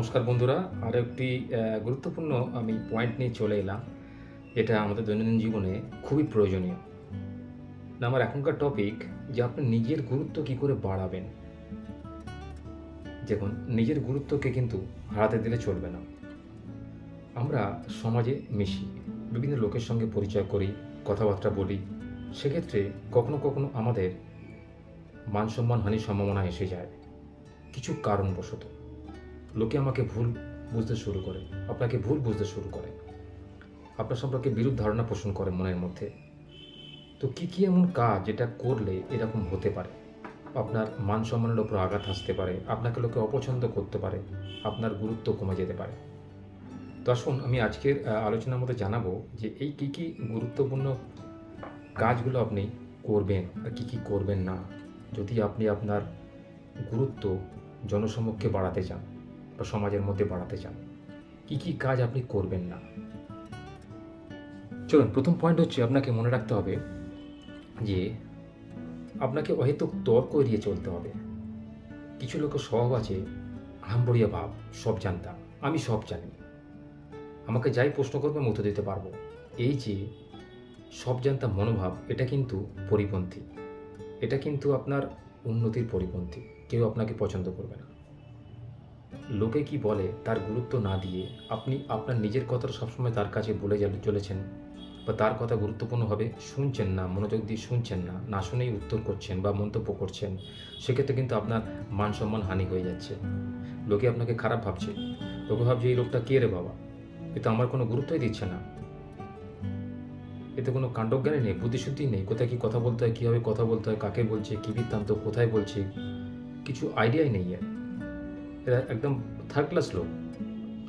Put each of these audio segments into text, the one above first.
নমস্কার বন্ধুরা, আরও একটি গুরুত্বপূর্ণ আমি পয়েন্ট নিয়ে চলে এলাম। এটা আমাদের দৈনন্দিন জীবনে খুবই প্রয়োজনীয়। আমার এখনকার টপিক যে আপনি নিজের গুরুত্ব কী করে বাড়াবেন। দেখুন, নিজের গুরুত্বকে কিন্তু হারাতে দিলে চলবে না। আমরা সমাজে মিশি, বিভিন্ন লোকের সঙ্গে পরিচয় করি, কথাবার্তা বলি। সেক্ষেত্রে কখনো কখনো আমাদের মান সম্মানহানির সম্ভাবনা এসে যায় কিছু কারণবশত। লোকে আমাকে ভুল বুঝতে শুরু করে, আপনাকে ভুল বুঝতে শুরু করে, আপনার সম্পর্কে বিরূপ ধারণা পোষণ করে মনের মধ্যে। তো কী এমন কাজ যেটা করলে এরকম হতে পারে? আপনার মান সম্মানের ওপর আঘাত আসতে পারে, আপনাকে লোকে অপছন্দ করতে পারে, আপনার গুরুত্ব কমে যেতে পারে। তো আসুন আমি আজকের আলোচনার মধ্যে জানাবো যে এই কী গুরুত্বপূর্ণ কাজগুলো আপনি করবেন আর কী করবেন না, যদি আপনি আপনার গুরুত্ব জনসমক্ষে বাড়াতে চান বা সমাজের মধ্যে বাড়াতে চান। কী কাজ আপনি করবেন না। চলুন, প্রথম পয়েন্ট হচ্ছে আপনাকে মনে রাখতে হবে যে আপনাকে অহেতুক তর্ক এড়িয়ে চলতে হবে। কিছু লোকের স্বভাব আছে হাম্বড়িয়া ভাব, সব জানতাম, আমি সব জানি, আমাকে যাই প্রশ্ন করবে আমি উত্তর দিতে পারবো। এই যে সব জানতাম মনোভাব, এটা কিন্তু পরিপন্থী, এটা কিন্তু আপনার উন্নতির পরিপন্থী। কেউ আপনাকে পছন্দ করবে না। লোকে কি বলে তার গুরুত্ব না দিয়ে আপনি আপনার নিজের কথাটা সবসময় তার কাছে বলে চলেছেন, বা তার কথা গুরুত্বপূর্ণভাবে শুনছেন না, মনোযোগ দিয়ে শুনছেন না, না শুনেই উত্তর করছেন বা মন্তব্য করছেন। সেক্ষেত্রে কিন্তু আপনার মান সম্মান হানি হয়ে যাচ্ছে। লোকে আপনাকে খারাপ ভাবছে, লোকে ভাবছে এই লোকটা কে রে বাবা, এ তো আমার কোনো গুরুত্বই দিচ্ছে না, এতে কোনো কাণ্ডজ্ঞানই নেই, বুদ্ধিশুদ্ধি নেই, কোথায় কী কথা বলতে হয়, কীভাবে কথা বলতে হয়, কাকে বলছে, কী বৃত্তান্ত, কোথায় বলছে, কিছু আইডিয়াই নেই। এরা একদম থার্ড ক্লাস লোক।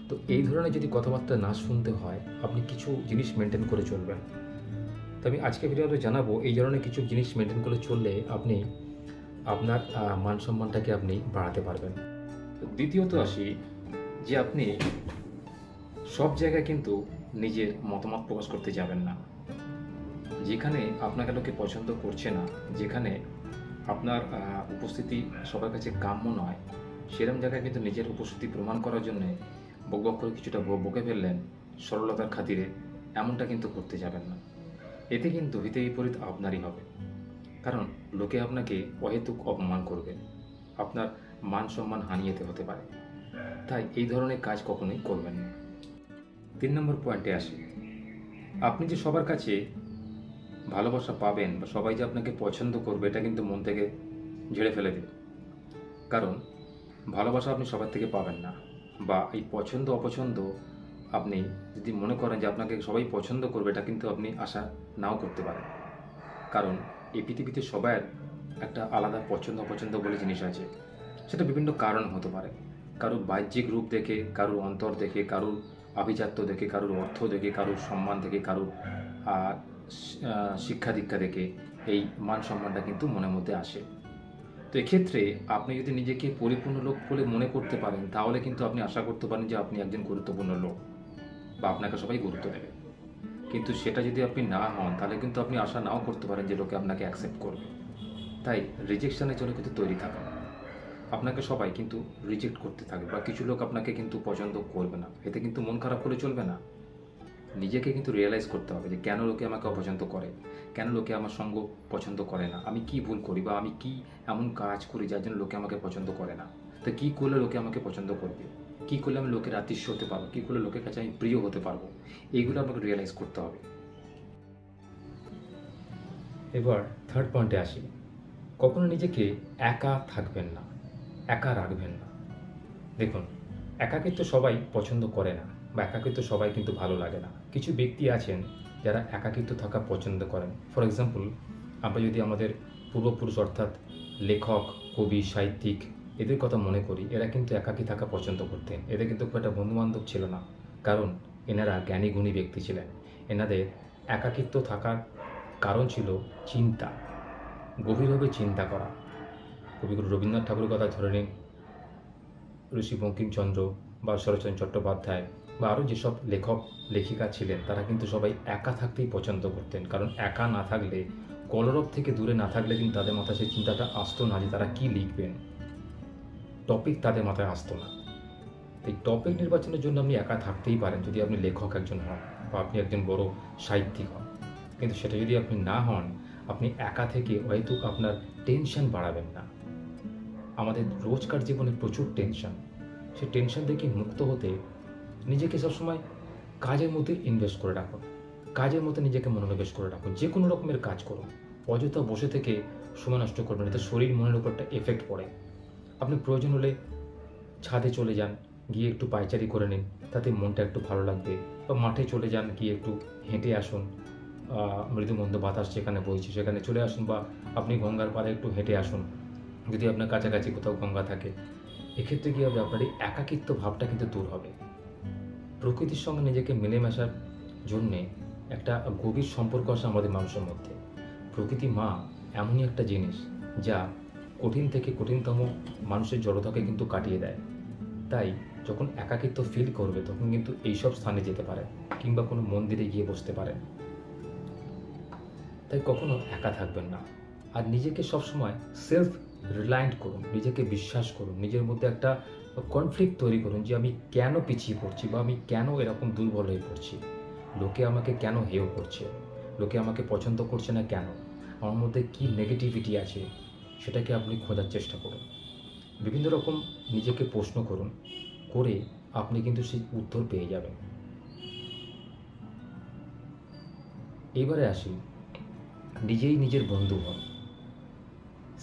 তো এই ধরনের যদি কথাবার্তা না শুনতে হয়, আপনি কিছু জিনিস মেনটেন করে চলবেন। তো আমি আজকে ভিডিওতে জানাবো এই ধরনের কিছু জিনিস মেনটেন করে চললে আপনি আপনার মান সম্মানটাকে আপনি বাড়াতে পারবেন। দ্বিতীয়ত আসি যে আপনি সব জায়গায় কিন্তু নিজের মতামত প্রকাশ করতে যাবেন না। যেখানে আপনাকে লোকে পছন্দ করছে না, যেখানে আপনার উপস্থিতি সবার কাছে কাম্য নয়, সেরকম জায়গায় কিন্তু নিজের উপস্থিতি প্রমাণ করার জন্যে বকবক করে কিছুটা বকে ফেললেন সরলতার খাতিরে, এমনটা কিন্তু করতে যাবেন না। এতে কিন্তু হিতে বিপরীত আপনারই হবে। কারণ লোকে আপনাকে অহেতুক অপমান করবে, আপনার মান সম্মান হানিয়ে হতে পারে। তাই এই ধরনের কাজ কখনোই করবেন না। 3 নম্বর পয়েন্টে আসি, আপনি যে সবার কাছে ভালোবাসা পাবেন বা সবাই যে আপনাকে পছন্দ করবে, এটা কিন্তু মন থেকে ঝেড়ে ফেলে দিন। কারণ ভালোবাসা আপনি সবার থেকে পাবেন না, বা এই পছন্দ অপছন্দ আপনি যদি মনে করেন যে আপনাকে সবাই পছন্দ করবে, এটা কিন্তু আপনি আশা নাও করতে পারেন। কারণ এই পৃথিবীতে সবার একটা আলাদা পছন্দ অপছন্দ বলে জিনিস আছে। সেটা বিভিন্ন কারণ হতে পারে, কারোর বাহ্যিক রূপ দেখে, কারোর অন্তর দেখে, কারোর আভিজাত্য দেখে, কারোর অর্থ দেখে, কারোর সম্মান দেখে, কারোর শিক্ষা দীক্ষা দেখে এই মান সম্মানটা কিন্তু মনের মধ্যে আসে। তো এক্ষেত্রে আপনি যদি নিজেকে পরিপূর্ণ লোক বলে মনে করতে পারেন, তাহলে কিন্তু আপনি আশা করতে পারেন যে আপনি একজন গুরুত্বপূর্ণ লোক বা আপনাকে সবাই গুরুত্ব দেবে। কিন্তু সেটা যদি আপনি না হন, তাহলে কিন্তু আপনি আশা নাও করতে পারেন যে লোকে আপনাকে অ্যাকসেপ্ট করবে। তাই রিজেকশনের জন্য কিন্তু তৈরি থাকুন। আপনাকে সবাই কিন্তু রিজেক্ট করতে থাকবে, বা কিছু লোক আপনাকে কিন্তু পছন্দ করবে না, এতে কিন্তু মন খারাপ করে চলবে না। নিজেকে কিন্তু রিয়েলাইজ করতে হবে যে কেন লোকে আমাকে অপছন্দ করে, কেন লোকে আমার সঙ্গ পছন্দ করে না, আমি কি ভুল করি বা আমি কি এমন কাজ করি যার জন্য লোকে আমাকে পছন্দ করে না। তো কী করলে লোকে আমাকে পছন্দ করবে, কী করলে আমি লোকের আতিথ্য হতে পারবো, কী করলে লোকের কাছে আমি প্রিয় হতে পারবো, এইগুলো আমাকে রিয়েলাইজ করতে হবে। এবার থার্ড পয়েন্টে আসি, কখনো নিজেকে একা থাকবেন না, একা রাখবেন না। দেখুন, একাকিত্ব সবাই পছন্দ করে না, বা একাকিত্ব সবাই কিন্তু ভালো লাগে না। কিছু ব্যক্তি আছেন যারা একাকিত্ব থাকা পছন্দ করেন। ফর এক্সাম্পল, আমরা যদি আমাদের পূর্বপুরুষ অর্থাৎ লেখক, কবি, সাহিত্যিক, এদের কথা মনে করি, এরা কিন্তু একাকী থাকা পছন্দ করতেন। এদের কিন্তু খুব একটা বন্ধুবান্ধব ছিল না, কারণ এনারা জ্ঞানী গুণী ব্যক্তি ছিলেন। এনাদের একাকিত্ব থাকার কারণ ছিল চিন্তা, গভীরভাবে চিন্তা করা। কবিগুরু রবীন্দ্রনাথ ঠাকুরের কথা ধরে নিন, ঋষি বঙ্কিমচন্দ্র বা শরৎচন্দ্র চট্টোপাধ্যায় বা আরও যেসব লেখক লেখিকা ছিলেন, তারা কিন্তু সবাই একা থাকতেই পছন্দ করতেন। কারণ একা না থাকলে, কলরব থেকে দূরে না থাকলে কিন্তু তাদের মাথায় সেই চিন্তাটা আসতো না যে তারা কী লিখবেন, টপিক তাদের মাথায় আসতো না। এই টপিক নির্বাচনের জন্য আপনি একা থাকতেই পারেন যদি আপনি লেখক একজন হন বা আপনি একজন বড় সাহিত্যিক হন, কিন্তু সেটা যদি আপনি না হন, আপনি একা থেকে হয়তো আপনার টেনশন বাড়াবেন না। আমাদের রোজকার জীবনে প্রচুর টেনশন, সেই টেনশন থেকে মুক্ত হতে নিজেকে সবসময় কাজের মধ্যে ইনভেস্ট করে রাখুন, কাজের মধ্যে নিজেকে মনোনিবেশ করে রাখুন, যে কোনো রকমের কাজ করুন। অযথা বসে থেকে সময় নষ্ট করবেন, এতে শরীর মনের উপর একটা এফেক্ট পড়ে। আপনি প্রয়োজন হলে ছাদে চলে যান, গিয়ে একটু পায়চারি করে নিন, তাতে মনটা একটু ভালো লাগবে। বা মাঠে চলে যান, গিয়ে একটু হেঁটে আসুন, মৃদুমন্দ বাতাস যেখানে বইছে সেখানে চলে আসুন, বা আপনি গঙ্গার পাড়ে একটু হেঁটে আসুন যদি আপনার কাছাকাছি কোথাও গঙ্গা থাকে। এক্ষেত্রে কী হবে, আপনার এই একাকিত্ব ভাবটা কিন্তু দূর হবে। প্রকৃতির সঙ্গে নিজেকে মিলেমিশার জন্যে একটা গভীর সম্পর্ক আসে আমাদের মানুষের মধ্যে। প্রকৃতি মা এমনই একটা জিনিস যা কঠিন থেকে কঠিনতম মানুষের জড়তাকে কিন্তু কাটিয়ে দেয়। তাই যখন একাকিত্ব ফিল করবে তখন কিন্তু এইসব স্থানে যেতে পারে, কিংবা কোনো মন্দিরে গিয়ে বসতে পারে। তাই কখনো একা থাকবেন না। আর নিজেকে সবসময় সেলফ রিলায়েন্ট করুন, নিজেকে বিশ্বাস করুন, নিজের মধ্যে একটা কনফ্লিক্ট তৈরি করুন যে আমি কেন পিছিয়ে পড়ছি, বা আমি কেন এরকম দুর্বল হয়ে পড়ছি, লোকে আমাকে কেন হেয় করছে, লোকে আমাকে পছন্দ করছে না কেন, আমার মধ্যে কী নেগেটিভিটি আছে, সেটাকে আপনি খোঁজার চেষ্টা করুন। বিভিন্ন রকম নিজেকে প্রশ্ন করুন, করে আপনি কিন্তু সেই উত্তর পেয়ে যাবেন। এবারে আসি, নিজেই নিজের বন্ধু হন,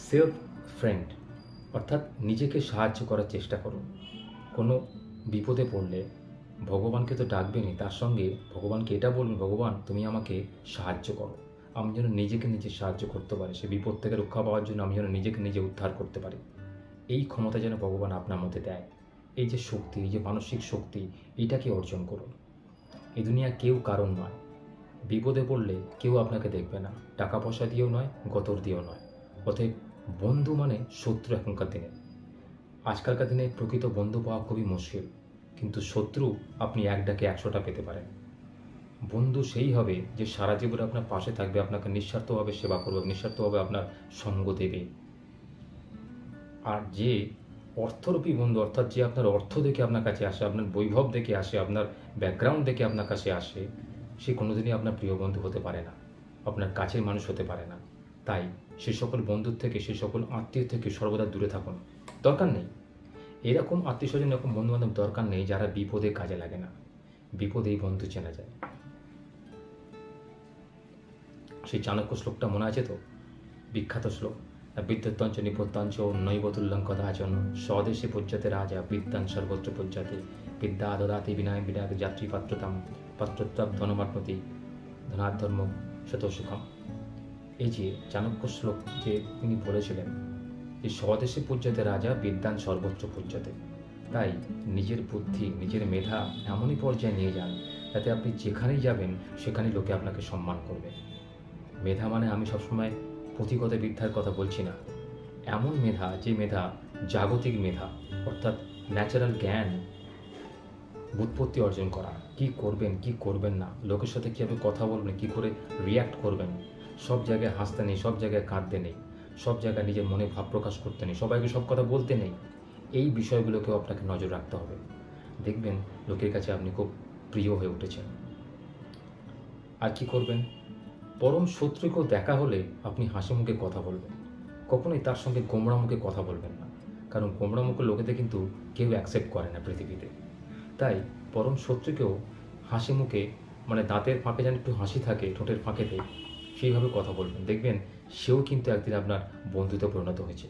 সেলফ ফ্রেন্ড, অর্থাৎ নিজেকে সাহায্য করার চেষ্টা করুন। কোনো বিপদে পড়লে ভগবানকে তো ডাকবেনই, তার সঙ্গে ভগবানকে এটা বলুন, ভগবান তুমি আমাকে সাহায্য করো, আমি যেন নিজেকে নিজে সাহায্য করতে পারি, সে বিপদ থেকে রক্ষা পাওয়ার জন্য আমি যেন নিজেকে নিজে উদ্ধার করতে পারি। এই ক্ষমতা যেন ভগবান আপনার মধ্যে দেয়। এই যে শক্তি, এই যে মানসিক শক্তি, এইটাকে অর্জন করুন। এই দুনিয়া কেউ কারণ নয়, বিপদে পড়লে কেউ আপনাকে দেখবে না, টাকা পয়সা দিয়েও নয়, গতর দিয়েও নয়। অতএব বন্ধু মানে শত্রু এখনকার দিনে। আজকালকার দিনে প্রকৃত বন্ধু পাওয়া খুবই মুশকিল, কিন্তু শত্রু আপনি এক ডাকে 100টা পেতে পারেন। বন্ধু সেই হবে যে সারা জীবনে আপনার পাশে থাকবে, আপনাকে নিঃস্বার্থভাবে সেবা করবে, নিঃস্বার্থভাবে আপনার সঙ্গ দেবে। আর যে অর্থরূপী বন্ধু, অর্থাৎ যে আপনার অর্থ দেখে আপনার কাছে আসে, আপনার বৈভব দেখে আসে, আপনার ব্যাকগ্রাউন্ড দেখে আপনার কাছে আসে, সে কোনোদিনই আপনার প্রিয় বন্ধু হতে পারে না, আপনার কাছের মানুষ হতে পারে না। তাই সে সকল বন্ধুর থেকে, সে সকল আত্মীয় থেকে সর্বদা দূরে থাকুন। দরকার নেই এরকম আত্মীয় স্বজন, এরকম বন্ধুবান্ধব দরকার নেই যারা বিপদে কাজে লাগে না। বিপদেই বন্ধু চেনা যায়। সেই চাণক্য শ্লোকটা মনে আছে তো, বিখ্যাত শ্লোক, বিদ্যুৎতঞ্চ নিপত্তাঞ্চ নৈবতুল্যং কদাচন স্বদেশে পূজ্যতে রাজা বিদ্যান সর্বত্র পূজ্যতে বিদ্যা দদাতি বিনায় বিনায়ক যাত্রী পাত্রতাম পাত্রত্ব ধনমাত্মতি ধনাধর্ম শতসুখম। এই যে চাণক্য শ্লোক যে তিনি বলেছিলেন যে স্বদেশে পূজ্যতে রাজা বিদ্যান সর্বত্র পূজ্যতে। তাই নিজের বুদ্ধি, নিজের মেধা এমনই পর্যায়ে নিয়ে যান যাতে আপনি যেখানেই যাবেন সেখানেই লোকে আপনাকে সম্মান করবে। মেধা মানে আমি সবসময় পুঁথিগত বিদ্যার কথা বলছি না, এমন মেধা যে মেধা জাগতিক মেধা, অর্থাৎ ন্যাচারাল জ্ঞান, বুৎপত্তি অর্জন করা, কি করবেন কি করবেন না, লোকের সাথে কীভাবে কথা বলবেন, কী করে রিয়্যাক্ট করবেন, সব জায়গায় হাসতে নেই, সব জায়গায় কাঁদতে নেই, সব জায়গায় নিজের মনে ভাব প্রকাশ করতে নেই, সবাইকে সব কথা বলতে নেই। এই বিষয়গুলোকেও আপনাকে নজর রাখতে হবে। দেখবেন লোকের কাছে আপনি খুব প্রিয় হয়ে উঠেছেন। আর কি করবেন, পরম শত্রুকেও দেখা হলে আপনি হাসি মুখে কথা বলবেন, কখনোই তার সঙ্গে গোমড়া মুখে কথা বলবেন না, কারণ গোমড়া মুখে লোকেদের কিন্তু কেউ অ্যাকসেপ্ট করে না পৃথিবীতে। তাই পরম শত্রুকেও হাসি মুখে, মানে দাঁতের ফাঁকে যেন একটু হাসি থাকে ঠোঁটের ফাঁকেতে, সেইভাবে কথা বলবেন। দেখবেন সেও কিন্তু একদিন আপনার বন্ধুতে পরিণত হয়েছে।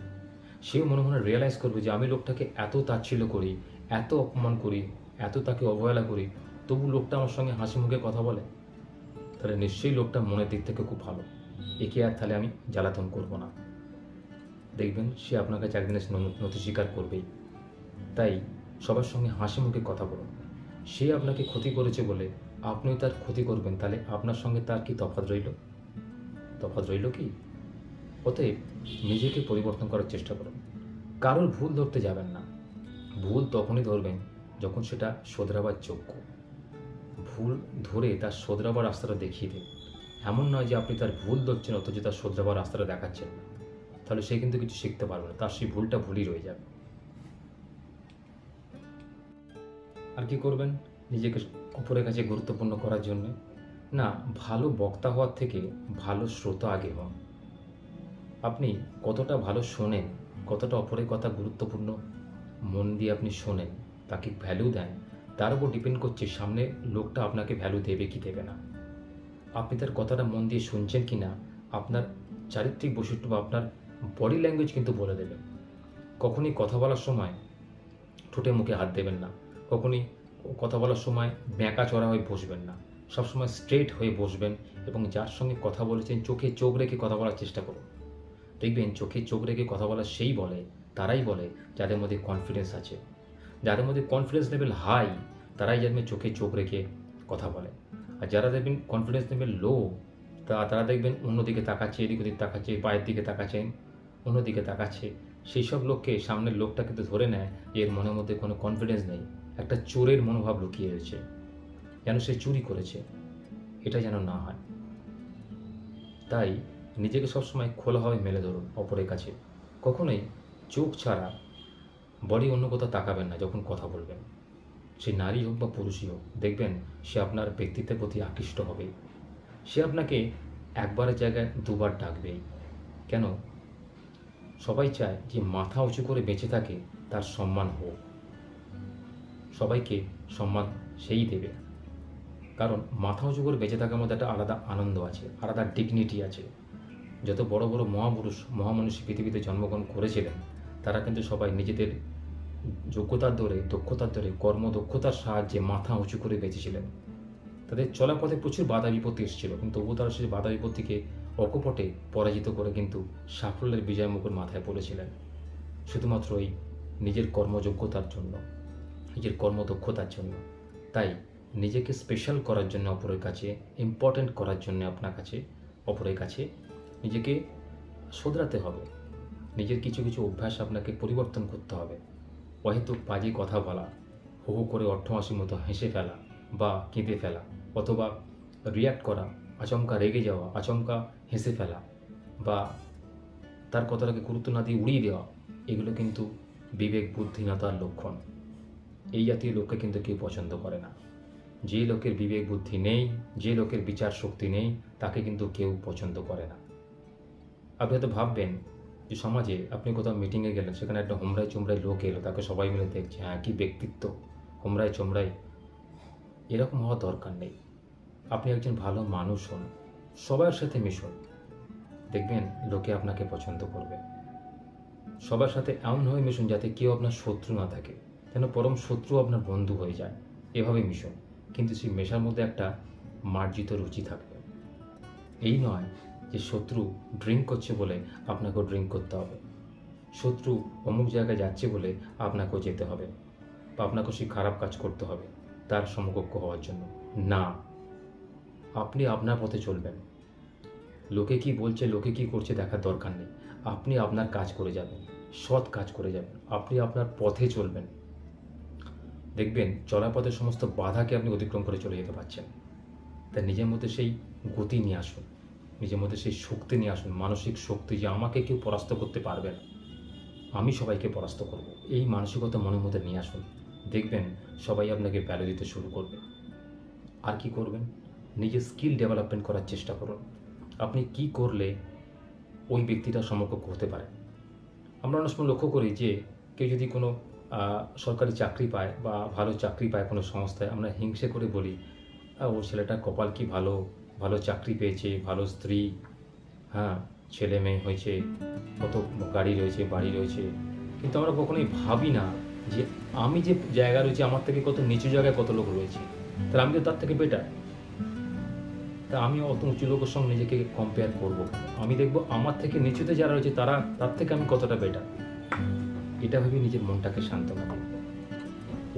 সেও মনে মনে রিয়েলাইজ করবে যে আমি লোকটাকে এত তাচ্ছিল্য করি, এত অপমান করি, এত তাকে অবহেলা করি, তবু লোকটা আমার সঙ্গে হাসি মুখে কথা বলে, তাহলে নিশ্চয়ই লোকটা মনের দিক থেকে খুব ভালো, একে আর তাহলে আমি জ্বালাতন করব না। দেখবেন সে আপনার কাছে একদিন এসে নথি স্বীকার করবেই। তাই সবার সঙ্গে হাসি মুখে কথা বলুন। সে আপনাকে ক্ষতি করেছে বলে আপনিও তার ক্ষতি করবেন, তাহলে আপনার সঙ্গে তার কি তফাৎ রইল? তফাৎ রইল কি? অতএব নিজেকে পরিবর্তন করার চেষ্টা করুন। কারোর ভুল ধরতে যাবেন না। ভুল তখনই ধরবেন যখন সেটা শোধরাবার যোগ্য। ভুল ধরে তার শোধরাবার রাস্তাটা দেখিয়ে দিন। এমন নয় যে আপনি তার ভুল ধরছেন অথচ তার শোধরাবার রাস্তাটা দেখাচ্ছেন না, তাহলে সে কিন্তু কিছু শিখতে পারবে না, তার সেই ভুলটা ভুলই রয়ে যাবে। আর কি করবেন নিজেকে অপরের কাছে গুরুত্বপূর্ণ করার জন্য? না, ভালো বক্তা হওয়ার থেকে ভালো শ্রোতা আগে হন। আপনি কতটা ভালো শোনেন, কতটা অপরের কথা গুরুত্বপূর্ণ মন দিয়ে আপনি শোনেন, তাকে ভ্যালু দেন, তার উপর ডিপেন্ড করছে সামনে লোকটা আপনাকে ভ্যালু দেবে কি দেবে না। আপনি তার কথাটা মন দিয়ে শুনছেন কি না, আপনার চারিত্রিক বৈশিষ্ট্য বা আপনার বডি ল্যাঙ্গুয়েজ কিন্তু বলে দেবে। কখনই কথা বলার সময় ঠোঁটে মুখে হাত দেবেন না, কখনই কথা বলার সময় ব্যাঁকা চড়া হয়ে বসবেন না, সবসময় স্ট্রেট হয়ে বসবেন এবং যার সঙ্গে কথা বলেছেন চোখে চোখ রেখে কথা বলার চেষ্টা করুন। দেখবেন চোখে চোখ রেখে কথা বলা সেই বলে, তারাই বলে যাদের মধ্যে কনফিডেন্স আছে। যাদের মধ্যে কনফিডেন্স লেভেল হাই তারাই জানবে চোখে চোখ রেখে কথা বলে। আর যারা দেখবেন কনফিডেন্স লেভেল লো তারা দেখবেন অন্যদিকে তাকাচ্ছে, এদিক ওদিক তাকাচ্ছে, পায়ের দিকে তাকাচ্ছে, অন্যদিকে তাকাচ্ছে। সেই সব লোককে সামনের লোকটা কিন্তু ধরে নেয় যে এর মনের মধ্যে কোনো কনফিডেন্স নেই, একটা চোরের মনোভাব লুকিয়ে রয়েছে, যেন সে চুরি করেছে। এটা যেন না হয়। তাই নিজেকে সবসময় খোলাভাবে মেলে ধরুন অপরের কাছে। কখনোই চোখ ছাড়া বডি অন্য কোথাও তাকাবেন না যখন কথা বলবেন। সে নারী হোক বা পুরুষই হোক, দেখবেন সে আপনার ব্যক্তিত্বের প্রতি আকৃষ্ট হবে। সে আপনাকে একবারের জায়গায় দুবার ডাকবেই। কেন? সবাই চায় যে মাথা উঁচু করে বেঁচে থাকে তার সম্মান হোক। সবাইকে সম্মান সেই দেবে, কারণ মাথা উঁচু করে বেঁচে থাকার মধ্যে একটা আলাদা আনন্দ আছে, আলাদা ডিগনিটি আছে। যত বড় বড় মহাপুরুষ মহামনীষী পৃথিবীতে জন্মগ্রহণ করেছিলেন তারা কিন্তু সবাই নিজেদের যোগ্যতার দরে, দক্ষতার দরে, কর্মদক্ষতার সাহায্যে মাথা উঁচু করে বেঁচেছিলেন। তাদের চলাপথে প্রচুর বাধা বিপত্তি এসেছিল, কিন্তু তবুও তারা সেই বাধা বিপত্তিকে অকপটে পরাজিত করে কিন্তু সাফল্যের বিজয় মুকুট মাথায় পড়েছিলেন, শুধুমাত্র এই নিজের কর্মযোগ্যতার জন্য, নিজের কর্মদক্ষতার জন্য। তাই নিজেকে স্পেশাল করার জন্য অপরের কাছে, ইম্পর্ট্যান্ট করার জন্য আপনার কাছে, অপরের কাছে নিজেকে শোধরাতে হবে। নিজের কিছু কিছু অভ্যাস আপনাকে পরিবর্তন করতে হবে। অহেতুক বাজে কথা বলা, হু হু করে অট্টহাসির মতো হেসে ফেলা বা কেঁদে ফেলা, অথবা রিয়্যাক্ট করা, আচমকা রেগে যাওয়া, আচমকা হেসে ফেলা বা তার কথাটাকে গুরুত্ব না দিয়ে উড়িয়ে দেওয়া, এগুলো কিন্তু বিবেক বুদ্ধিহীনতার লক্ষণ। এই জাতীয় লোককে কিন্তু কেউ পছন্দ করে না। যে লোকের বিবেক বুদ্ধি নেই, যে লোকের বিচার শক্তি নেই, তাকে কিন্তু কেউ পছন্দ করে না। আপনি হয়তো ভাববেন যে সমাজে আপনি কোথাও মিটিংয়ে গেলেন, সেখানে একটা হোমরাই চোমরাই লোক এলো, তাকে সবাই মিলে দেখছে, হ্যাঁ কী ব্যক্তিত্ব, হোমরাই চোমরাই। এরকম হওয়া দরকার নেই। আপনি একজন ভালো মানুষ হন, সবার সাথে মিশুন, দেখবেন লোকে আপনাকে পছন্দ করবে। সবার সাথে এমনভাবে মিশুন যাতে কেউ আপনার শত্রু না থাকে, যেন পরম শত্রু আপনার বন্ধু হয়ে যায়, এভাবে মিশুন। কিন্তু সেই মেশার মধ্যে একটা মার্জিত রুচি থাকবে। এই নয় যে শত্রু ড্রিঙ্ক করছে বলে আপনাকেও ড্রিঙ্ক করতে হবে, শত্রু অমুক জায়গায় যাচ্ছে বলে আপনাকেও যেতে হবে, বা আপনাকেও সেই খারাপ কাজ করতে হবে তার সমকক্ষ হওয়ার জন্য না। আপনি আপনার পথে চলবেন, লোকে কি বলছে, লোকে কি করছে দেখার দরকার নেই। আপনি আপনার কাজ করে যাবেন, সৎ কাজ করে যাবেন, আপনি আপনার পথে চলবেন। দেখবেন চলার পথে সমস্ত বাধাকে আপনি অতিক্রম করে চলে যেতে পারছেন। তাই নিজের মধ্যে সেই গতি নিয়ে আসুন, নিজের মধ্যে সেই শক্তি নিয়ে আসুন, মানসিক শক্তি, যে আমাকে কেউ পরাস্ত করতে পারবে না, আমি সবাইকে পরাস্ত করব, এই মানসিকতা মনের মধ্যে নিয়ে আসুন। দেখবেন সবাই আপনাকে ভ্যালু দিতে শুরু করবে। আর কি করবেন? নিজের স্কিল ডেভেলপমেন্ট করার চেষ্টা করুন। আপনি কি করলে ওই ব্যক্তিটা সমকক্ষ হতে পারে। আমরা অনেক সময় লক্ষ্য করি যে কেউ যদি কোনো সরকারি চাকরি পায় বা ভালো চাকরি পায় কোনো সংস্থায়, আমরা হিংসে করে বলি, ওর ছেলেটার কপাল কি ভালো, ভালো চাকরি পেয়েছে, ভালো স্ত্রী, হ্যাঁ ছেলে মেয়ে হয়েছে, কত গাড়ি রয়েছে, বাড়ি রয়েছে। কিন্তু আমরা কখনোই ভাবি না যে আমি যে জায়গা রয়েছে, আমার থেকে কত নিচু জায়গায় কত লোক রয়েছে, তাহলে আমি তো তার থেকে বেটার। তা আমি অত উঁচু লোকের সঙ্গে নিজেকে কম্পেয়ার করবো, আমি দেখবো আমার থেকে নিচুতে যারা রয়েছে তার থেকে আমি কতটা বেটার। এটা ভেবে নিজের মনটাকে শান্ত রাখুন,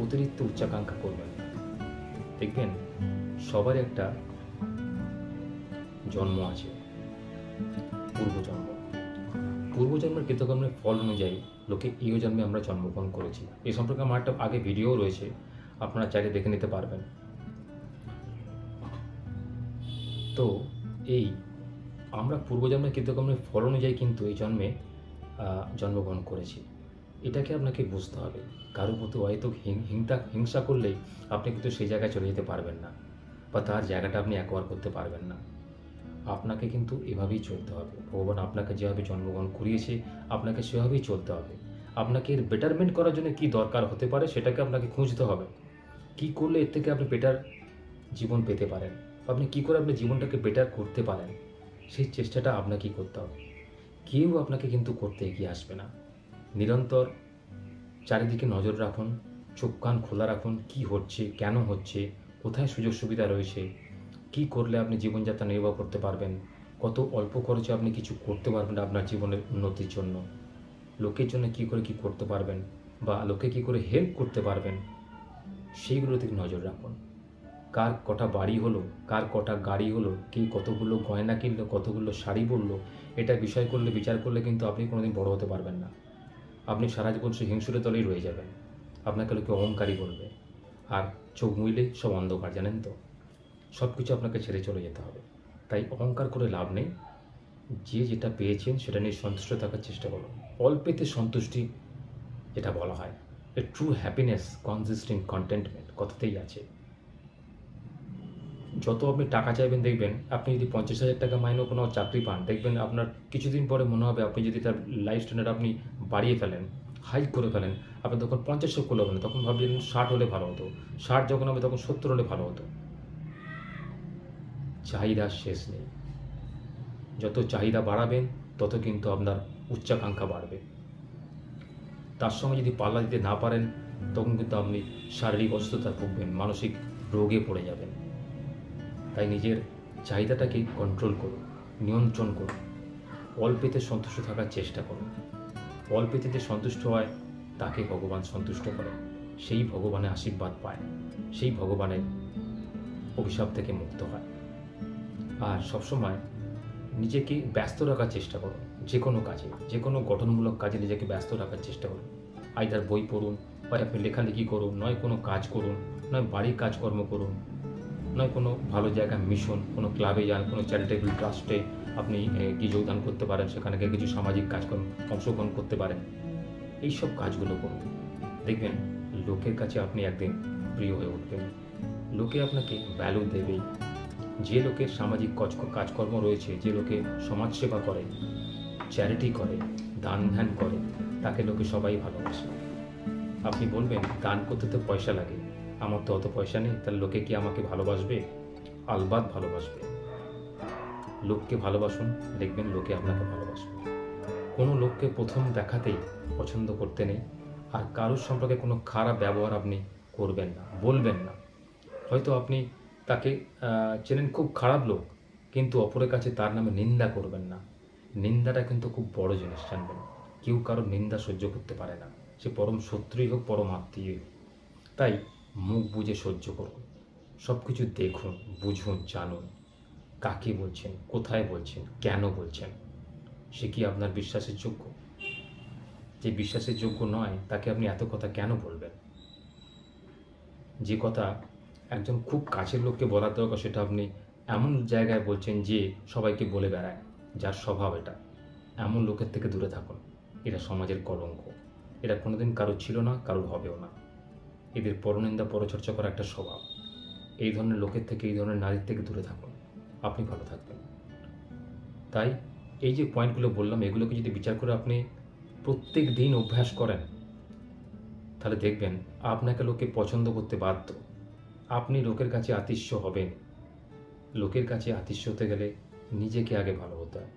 অতিরিক্ত উচ্চাকাঙ্ক্ষা করবেন না। দেখবেন সবার একটা জন্ম আছে, পূর্বজন্মের কৃতকর্মের ফল অনুযায়ী লোকে এই জন্মে আমরা জন্মগ্রহণ করেছি। এই সম্পর্কে আমার একটা আগে ভিডিও রয়েছে, আপনারা চাইলে দেখে নিতে পারবেন। তো এই আমরা পূর্বজন্মের কৃতকর্মের ফল অনুযায়ী কিন্তু এই জন্মে জন্মগ্রহণ করেছি। এটাকে আপনাকে বুঝতে হবে। কারোর প্রতি অহেতুক হিংসা করলেই আপনি কিন্তু সেই জায়গায় চলে যেতে পারবেন না, বা তার জায়গাটা আপনি অ্যাকোয়ার করতে পারবেন না। আপনাকে কিন্তু এভাবেই চলতে হবে। ভগবান আপনাকে যেভাবে জন্মগ্রহণ করিয়েছে আপনাকে সেভাবেই চলতে হবে। আপনাকে এর বেটারমেন্ট করার জন্য কী দরকার হতে পারে সেটাকে আপনাকে খুঁজতে হবে। কী করলে এর থেকে আপনি বেটার জীবন পেতে পারেন, আপনি কী করে আপনার জীবনটাকে বেটার করতে পারেন, সেই চেষ্টাটা আপনাকেই করতে হবে। কেউ আপনাকে কিন্তু করতে এগিয়ে আসবে না। নিরন্তর চারিদিকে নজর রাখুন, চোখ কান খোলা রাখুন, কী হচ্ছে, কেন হচ্ছে, কোথায় সুযোগ সুবিধা রয়েছে, কী করলে আপনি জীবনযাত্রা নির্বাহ করতে পারবেন, কত অল্প খরচে আপনি কিছু করতে পারবেন আপনার জীবনের উন্নতির জন্য, লোকের জন্য কী করে কী করতে পারবেন, বা লোকে কী করে হেল্প করতে পারবেন, সেইগুলোর দিকে নজর রাখুন। কার কটা বাড়ি হলো, কার কটা গাড়ি হলো, কে কতগুলো গয়না কিনলো, কতগুলো শাড়ি পরলো, এটা বিচার করলে কিন্তু আপনি কোনোদিন বড় হতে পারবেন না। আপনি সারা জীবন সেই হিংসুরের তলেই রয়ে যাবেন। আপনাকে লোকে অহংকারী বলবে, আর চোখ মুইলে সব অন্ধকার, জানেন তো। সব কিছু আপনাকে ছেড়ে চলে যেতে হবে। তাই অহংকার করে লাভ নেই। যে যেটা পেয়েছেন সেটা নিয়ে সন্তুষ্ট থাকার চেষ্টা করুন। অল্পেতে সন্তুষ্টি যেটা বলা হয়, a true happiness consist in contentment কথাতেই আছে। যত আপনি টাকা চাইবেন, দেখবেন আপনি যদি 50,000 টাকা মাইনেও কোনো চাকরি পান, দেখবেন আপনার কিছুদিন পরে মনে হবে, আপনি যদি তার লাইফ স্ট্যান্ডার্ড আপনি বাড়িয়ে ফেলেন, হাইক করে ফেলেন, আপনি তখন 50 করলে হবে না, তখন ভাবছেন 60 হলে ভালো হতো, 60 যখন হবে তখন 70 হলে ভালো হতো। চাহিদার শেষ নেই। যত চাহিদা বাড়াবেন তত কিন্তু আপনার উচ্চাকাঙ্ক্ষা বাড়বে। তার সঙ্গে যদি পাল্লা দিতে না পারেন তখন কিন্তু আপনি শারীরিক অসুস্থতায় ভুগবেন, মানসিক রোগে পড়ে যাবেন। তাই নিজের চাহিদাটাকে কন্ট্রোল করুন, নিয়ন্ত্রণ করুন, অল্পেতে সন্তুষ্ট থাকার চেষ্টা করুন। অল্পেতে যে সন্তুষ্ট হয় তাকে ভগবান সন্তুষ্ট করে, সেই ভগবানের আশীর্বাদ পায়, সেই ভগবানের অভিশাপ থেকে মুক্ত হয়। আর সবসময় নিজেকে ব্যস্ত রাখার চেষ্টা করুন, যে কোনো কাজে, যে কোনো গঠনমূলক কাজে নিজেকে ব্যস্ত রাখার চেষ্টা করুন। আইদার বই পড়ুন, বা আপনি লেখালেখি করুন, নয় কোনো কাজ করুন, নয় বাড়ির কাজকর্ম করুন, নয় কোনো ভালো জায়গায় মিশন, কোনো ক্লাবে যান, কোনো চ্যারিটেবল ট্রাস্টে আপনি কি যোগদান করতে পারেন, সেখানে গিয়ে কিছু সামাজিক কাজকর্ম অংশগ্রহণ করতে পারেন। এই সব কাজগুলো করুন। দেখবেন লোকের কাছে আপনি একদিন প্রিয় হয়ে উঠবেন, লোকে আপনাকে ভ্যালু দেবেই। যে লোকের সামাজিক কাজকর্ম রয়েছে, যে লোকে সমাজসেবা করে, চ্যারিটি করে, দান ধ্যান করে, তাকে লোকে সবাই ভালোবাসে। আপনি বলবেন দান করতে তো পয়সা লাগে, আমার তো অত পয়সা নেই, তাহলে লোকে কি আমাকে ভালোবাসবে? আলবাত ভালোবাসবে। লোককে ভালোবাসুন, দেখবেন লোকে আপনাকে ভালোবাসবে। কোনো লোককে প্রথম দেখাতেই পছন্দ করতে নেই, আর কারোর সম্পর্কে কোনো খারাপ ব্যবহার আপনি করবেন না, বলবেন না। হয়তো আপনি তাকে চেনেন, খুব খারাপ লোক, কিন্তু অপরের কাছে তার নামে নিন্দা করবেন না। নিন্দাটা কিন্তু খুব বড় জিনিস, জানবেন। কেউ কারোর নিন্দা সহ্য করতে পারে না, সে পরম শত্রুই হোক, পরম আত্মীয়ই হোক। তাই মুখ বুঝে সহ্য করুন, সব কিছু দেখুন, বুঝুন, জানুন কাকে বলছেন, কোথায় বলছেন, কেন বলছেন। সে কি আপনার বিশ্বাসের যোগ্য? যে বিশ্বাসের যোগ্য নয় তাকে আপনি এত কথা কেন বলবেন? যে কথা একজন খুব কাছের লোককে বলার দরকার, সেটা আপনি এমন জায়গায় বলছেন যে সবাইকে বলে বেড়ায়, যার স্বভাব এটা। এমন লোকের থেকে দূরে থাকুন। এরা সমাজের কলঙ্ক, এরা কোনোদিন কারো ছিল না, কারোর হবেও না। এদের পরনিন্দা পরচর্চা করা একটা স্বভাব। এই ধরনের লোকের থেকে, এই ধরনের নারীর থেকে দূরে থাকুন, আপনি ভালো থাকবেন। তাই এই যে পয়েন্টগুলো বললাম, এগুলোকে যদি বিচার করে আপনি প্রত্যেক দিন অভ্যাস করেন, তাহলে দেখবেন আপনাকে লোকে পছন্দ করতে বাধ্য। আপনি লোকের কাছে আতিশ্য হবেন। লোকের কাছে আতিশ্য হতে গেলে নিজেকে আগে ভালো হতে হয়।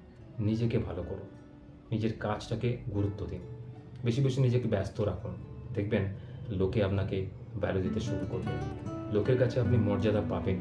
নিজেকে ভালো করুন, নিজের কাজটাকে গুরুত্ব দিন, বেশি বেশি নিজেকে ব্যস্ত রাখুন। দেখবেন লোকে আপনাকে ভ্যালু দিতে শুরু করবে, লোকের কাছে আপনি মর্যাদা পাবেন।